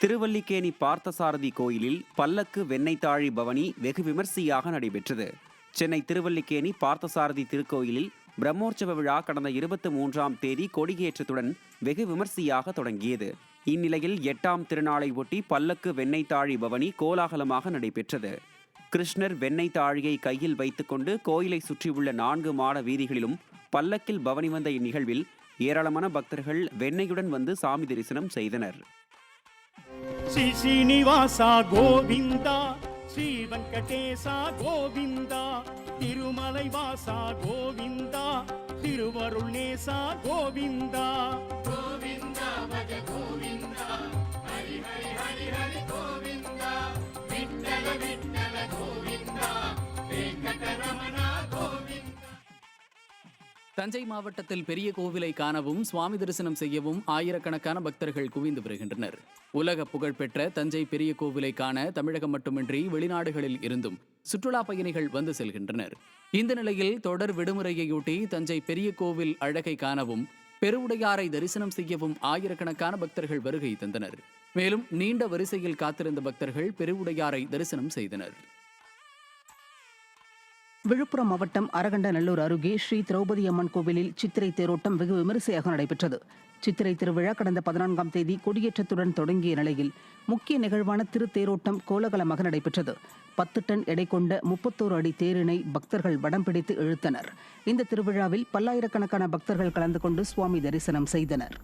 திருவல்லிக்கேணி பார்த்தசாரதி கோயிலில் பல்லக்கு வெண்ணெய்த்தாழி பவனி வெகு விமர்சையாக நடைபெற்றது. சென்னை திருவல்லிக்கேணி பார்த்தசாரதி திருக்கோயிலில் பிரம்மோற்சவ விழா கடந்த 23ஆம் தேதி கொடியேற்றத்துடன் வெகு விமர்சையாக தொடங்கியது. இந்நிலையில் 8ஆம் திருநாளை ஒட்டி பல்லக்கு வெண்ணெய்த்தாழி பவனி கோலாகலமாக நடைபெற்றது. கிருஷ்ணர் வெண்ணெய்த்தாழியை கையில் வைத்துக்கொண்டு கோயிலை சுற்றியுள்ள 4 மாட வீதிகளிலும் பல்லக்கில் பவனி வந்த இந்நிகழ்வில் ஏராளமான பக்தர்கள் வெண்ணெயுடன் வந்து சாமி தரிசனம் செய்தனர். శ్రీ శ్రీనివాస గోవింద శ్రీ వెంకటేశ గోవింద తిరుమలై వాస గోవింద తిరువరుణేశ గోవింద గోవింద భజ గోవింద హరి హరి హరి హరి గోవింద విఠల విఠల గోవింద వెంకటరమణ గోవింద. தஞ்சை மாவட்டத்தில் பெரிய கோவிலை காணவும் சுவாமி தரிசனம் செய்யவும் ஆயிரக்கணக்கான பக்தர்கள் குவிந்து வருகின்றனர். உலக புகழ்பெற்ற தஞ்சை பெரிய கோவிலை காண தமிழகம் மட்டுமின்றி வெளிநாடுகளில் இருந்தும் சுற்றுலா பயணிகள் வந்து செல்கின்றனர். இந்த நிலையில் தொடர் விடுமுறையொட்டி தஞ்சை பெரிய கோவில் அழகை காணவும் பெருவுடையாரை தரிசனம் செய்யவும் ஆயிரக்கணக்கான பக்தர்கள் வருகை தந்தனர். மேலும் நீண்ட வரிசையில் காத்திருந்த பக்தர்கள் பெருவுடையாரை தரிசனம் செய்தனர். விழுப்புரம் மாவட்டம் அரகண்டநல்லூர் அருகே ஸ்ரீ திரௌபதி அம்மன் கோவிலில் சித்திரை தேரோட்டம் வெகு விமரிசையாக நடைபெற்றது. சித்திரை திருவிழா கடந்த 14ஆம் தேதி கொடியேற்றத்துடன் தொடங்கிய நிலையில் முக்கிய நிகழ்வான திருத்தேரோட்டம் கோலாகலமாக நடைபெற்றது. 10 டன் எடை கொண்ட 31 அடி தேரினை பக்தர்கள் வடம் பிடித்து இழுத்தனர். இந்த திருவிழாவில் பல்லாயிரக்கணக்கான பக்தர்கள் கலந்து கொண்டு சுவாமி தரிசனம் செய்தனர்.